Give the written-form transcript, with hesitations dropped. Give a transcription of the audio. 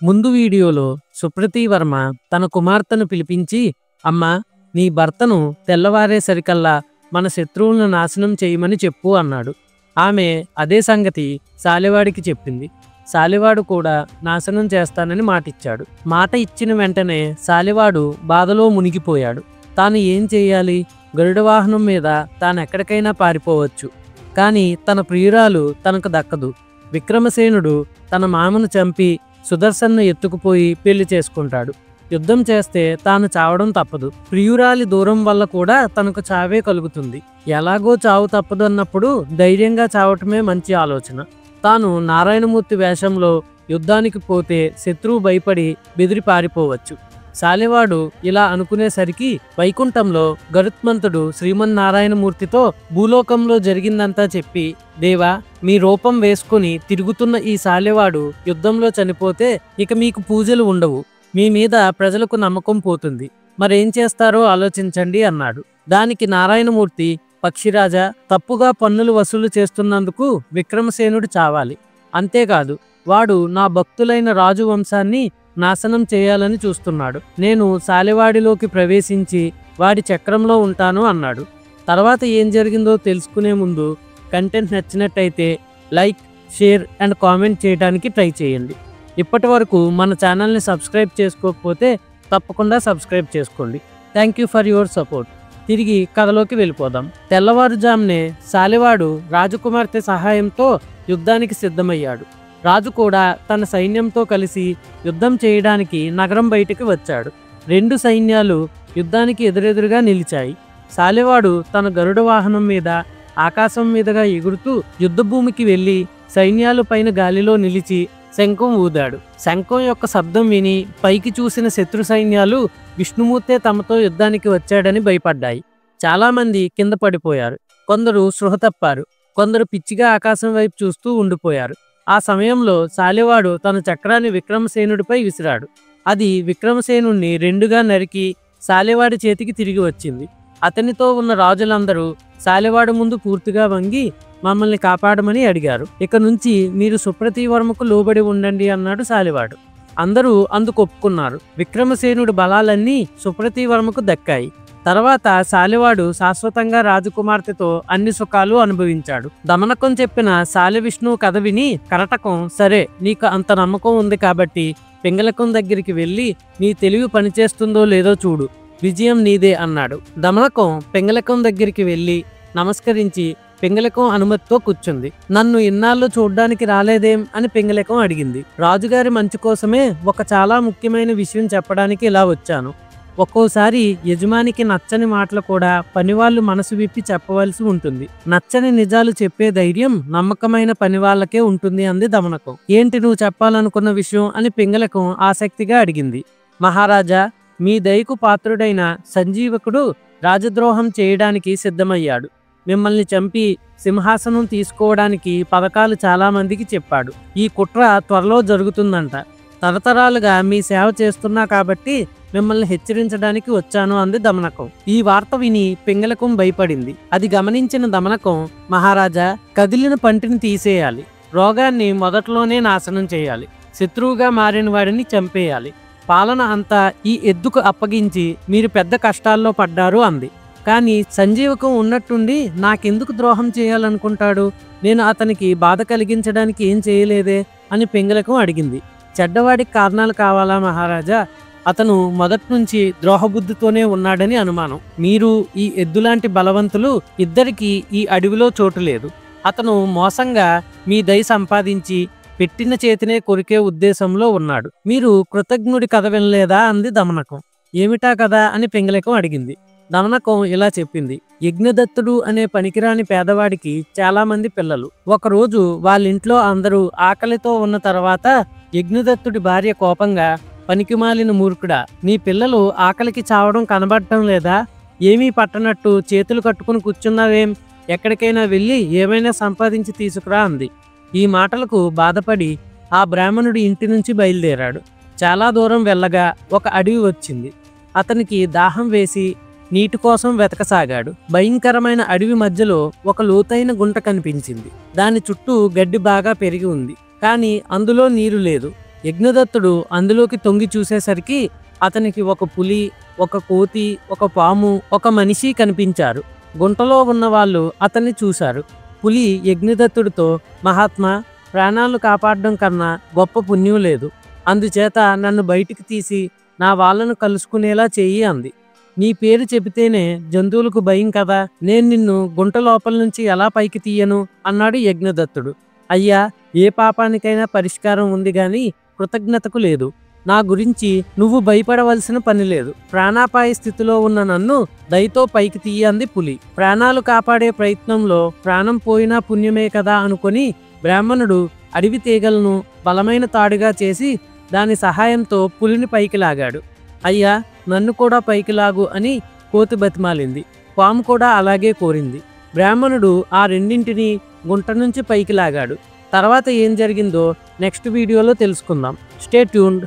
ముందు వీడియోలో సుప్రతీ వర్మ తన కుమార్తెను పిలిపించి, అమ్మా, నీ భర్తను తెల్లవారేసరికల్లా మన శత్రువులను నాశనం చేయమని చెప్పు అన్నాడు. ఆమె అదే సంగతి సాలెవాడికి చెప్పింది. సాలెవాడు కూడా నాశనం చేస్తానని మాటిచ్చాడు. మాట ఇచ్చిన వెంటనే సాలెవాడు బాధలో మునిగిపోయాడు. తాను ఏం చేయాలి? గరుడ వాహనం మీద తానెక్కడికైనా పారిపోవచ్చు, కానీ తన ప్రియురాలు తనకు దక్కదు. విక్రమసేనుడు తన మామను చంపి సుదర్శన్ను ఎత్తుకుపోయి పెళ్లి చేసుకుంటాడు. యుద్ధం చేస్తే తాను చావడం తప్పదు. ప్రియురాలి దూరం వల్ల కూడా తనకు చావే కలుగుతుంది. ఎలాగో చావు తప్పదు అన్నప్పుడు ధైర్యంగా చావటమే మంచి ఆలోచన. తాను నారాయణమూర్తి వేషంలో యుద్ధానికి పోతే శత్రువు భయపడి బెదిరి పారిపోవచ్చు. సాలెవాడు ఇలా అనుకునేసరికి వైకుంఠంలో గరుత్మంతుడు శ్రీమన్నారాయణమూర్తితో భూలోకంలో జరిగిందంతా చెప్పి, దేవా, మీ రూపం వేసుకుని తిరుగుతున్న ఈ సాలెవాడు యుద్ధంలో చనిపోతే ఇక మీకు పూజలు ఉండవు, మీ మీద ప్రజలకు నమ్మకం పోతుంది, మరేం చేస్తారో ఆలోచించండి అన్నాడు. దానికి నారాయణమూర్తి, పక్షిరాజా, తప్పుగా పన్నులు వసూలు చేస్తున్నందుకు విక్రమసేనుడు చావాలి. అంతేకాదు, వాడు నా భక్తులైన రాజు వంశాన్ని నాశనం చేయాలని చూస్తున్నాడు. నేను సాలెవాడిలోకి ప్రవేశించి వాడి చక్రంలో ఉంటాను అన్నాడు. తర్వాత ఏం జరిగిందో తెలుసుకునే ముందు కంటెంట్ నచ్చినట్టయితే లైక్, షేర్ అండ్ కామెంట్ చేయడానికి ట్రై చేయండి. ఇప్పటి వరకు మన ఛానల్ని సబ్స్క్రైబ్ చేసుకోకపోతే తప్పకుండా సబ్స్క్రైబ్ చేసుకోండి. Thank you for your support. తిరిగి కథలోకి వెళ్ళిపోదాం. తెల్లవారుజామునే సాలెవాడు రాజకుమార్తె సహాయంతో యుద్ధానికి సిద్ధమయ్యాడు. రాజు కూడా తన సైన్యంతో కలిసి యుద్ధం చేయడానికి నగరం బయటికి వచ్చాడు. రెండు సైన్యాలు యుద్ధానికి ఎదురెదురుగా నిలిచాయి. సాలెవాడు తన గరుడ వాహనం మీద ఆకాశం మీదుగా ఎగురుతూ యుద్ధభూమికి వెళ్ళి సైన్యాలు పైన గాలిలో నిలిచి శంఖం ఊదాడు. శంఖం యొక్క శబ్దం విని పైకి చూసిన శత్రు సైన్యాలు విష్ణుమూర్తే తమతో యుద్ధానికి వచ్చాడని భయపడ్డాయి. చాలామంది కింద పడిపోయారు. కొందరు స్పృహ తప్పారు. కొందరు పిచ్చిగా ఆకాశం వైపు చూస్తూ ఉండిపోయారు. ఆ సమయంలో సాలెవాడు తన చక్రాన్ని విక్రమసేనుడిపై విసిరాడు. అది విక్రమసేనుణ్ణి రెండుగా నరికి సాలెవాడి చేతికి తిరిగి వచ్చింది. అతనితో ఉన్న రాజులందరూ సాలెవాడు ముందు పూర్తిగా వంగి మమ్మల్ని కాపాడమని అడిగారు. ఇక నుంచి మీరు సుప్రతీ వర్మకు లోబడి ఉండండి అన్నాడు సాలెవాడు. అందరూ అందుకు ఒప్పుకున్నారు. విక్రమసేనుడి బలాలన్నీ సుప్రతీ వర్మకు దక్కాయి. తర్వాత సాలెవాడు శాశ్వతంగా రాజకుమార్తెతో అన్ని సుఖాలు అనుభవించాడు. దమనకం చెప్పిన సాలెవిష్ణువు కథ విని కరటకం, సరే, నీకు అంత నమ్మకం ఉంది కాబట్టి పింగళకం దగ్గరికి వెళ్ళి నీ తెలివి పనిచేస్తుందో లేదో చూడు, విజయం నీదే అన్నాడు. దమనకం పింగళకం దగ్గరికి వెళ్ళి నమస్కరించి పింగళకం అనుమతితో కూర్చుంది. నన్ను ఇన్నాళ్ళు చూడ్డానికి రాలేదేం అని పింగళకం అడిగింది. రాజుగారి మంచి కోసమే ఒక చాలా ముఖ్యమైన విషయం చెప్పడానికి ఇలా వచ్చాను. ఒక్కోసారి యజమానికి నచ్చని మాటలు కూడా పనివాళ్ళు మనసు విప్పి చెప్పవలసి ఉంటుంది. నచ్చని నిజాలు చెప్పే ధైర్యం నమ్మకమైన పనివాళ్లకే ఉంటుంది అంది దమనకం. ఏంటి నువ్వు చెప్పాలనుకున్న విషయం అని పింగళకం ఆసక్తిగా అడిగింది. మహారాజా, మీ దయకు పాత్రుడైన సంజీవకుడు రాజద్రోహం చేయడానికి సిద్ధమయ్యాడు. మిమ్మల్ని చంపి సింహాసనం తీసుకోవడానికి పథకాలు చాలా మందికి చెప్పాడు. ఈ కుట్ర త్వరలో జరుగుతుందంట. తరతరాలుగా మీ సేవ చేస్తున్నా కాబట్టి మిమ్మల్ని హెచ్చరించడానికి వచ్చాను అంది దమనకం. ఈ వార్త విని పింగళకం భయపడింది. అది గమనించిన దమనకం, మహారాజా, కదిలిన పంటిని తీసేయాలి, రోగాన్ని మొదట్లోనే నాశనం చేయాలి, శత్రువుగా మారిన వాడిని చంపేయాలి, పాలన అంతా ఈ ఎద్దుకు అప్పగించి మీరు పెద్ద కష్టాల్లో పడ్డారు అంది. కానీ సంజీవకం ఉన్నట్టుండి నాకెందుకు ద్రోహం చేయాలనుకుంటాడు? నేను అతనికి బాధ కలిగించడానికి ఏం చేయలేదే అని పింగళకం అడిగింది. చెడ్డవాడికి కారణాలు కావాలా మహారాజా? అతను మొదటి నుంచి ద్రోహబుద్ధితోనే ఉన్నాడని అనుమానం. మీరు ఈ ఎద్దులాంటి బలవంతులు ఇద్దరికి ఈ అడవిలో చోటు లేదు. అతను మోసంగా మీ దయ సంపాదించి పెట్టిన చేతినే కొరికే ఉద్దేశంలో ఉన్నాడు. మీరు కృతజ్ఞుడి కథ వినలేదా అంది దమనకం. ఏమిటా కదా అని పింగళకం అడిగింది. దమనకం ఇలా చెప్పింది. యజ్ఞదత్తుడు అనే పనికిరాని పేదవాడికి చాలా మంది పిల్లలు. ఒకరోజు వాళ్ళింట్లో అందరూ ఆకలితో ఉన్న తర్వాత యజ్ఞదత్తుడి భార్య కోపంగా, పనికిమాలిన మూర్ఖుడా, నీ పిల్లలు ఆకలికి చావడం కనబడటం లేదా? ఏమీ పట్టనట్టు చేతులు కట్టుకుని కూర్చున్నావేం? ఎక్కడికైనా వెళ్ళి ఏమైనా సంపాదించి తీసుకురా అంది. ఈ మాటలకు బాధపడి ఆ బ్రాహ్మణుడి ఇంటి నుంచి బయలుదేరాడు. చాలా దూరం వెళ్ళగా ఒక అడవి వచ్చింది. అతనికి దాహం వేసి నీటి కోసం వెతకసాగాడు. భయంకరమైన అడవి మధ్యలో ఒక లోతైన గుంట కనిపించింది. దాని చుట్టూ గడ్డి బాగా పెరిగి ఉంది, కానీ అందులో నీరు లేదు. యజ్ఞదత్తుడు అందులోకి తొంగి చూసేసరికి అతనికి ఒక పులి, ఒక కోతి, ఒక పాము, ఒక మనిషి కనిపించారు. గుంటలో ఉన్న వాళ్ళు అతన్ని చూశారు. పులి యజ్ఞదత్తుడితో, మహాత్మా, ప్రాణాలు కాపాడడం కన్నా గొప్ప పుణ్యం లేదు. అందుచేత నన్ను బయటికి తీసి నా వాళ్ళను కలుసుకునేలా చెయ్యి అంది. నీ పేరు చెబితేనే జంతువులకు భయం కదా, నేను నిన్ను గుంట లోపల నుంచి ఎలా పైకి తీయను అన్నాడు యజ్ఞదత్తుడు. అయ్యా, ఏ పాపానికైనా పరిష్కారం ఉంది గాని కృతజ్ఞతకు లేదు. నా గురించి నువ్వు భయపడవలసిన పని లేదు. ప్రాణాపాయ స్థితిలో ఉన్న నన్ను దయతో పైకి తీయంది పులి. ప్రాణాలు కాపాడే ప్రయత్నంలో ప్రాణం పోయినా పుణ్యమే కదా అనుకొని బ్రాహ్మణుడు అడవి తీగలను బలమైన తాడుగా చేసి దాని సహాయంతో పులిని పైకి లాగాడు. అయ్యా, నన్ను కూడా పైకి లాగు అని కోతి బతిమాలింది. పాము కూడా అలాగే కోరింది. బ్రాహ్మణుడు ఆ రెండింటిని గుంట నుంచి పైకి లాగాడు. తర్వాత ఏం జరిగిందో నెక్స్ట్ వీడియోలో తెలుసుకుందాం. Stay tuned.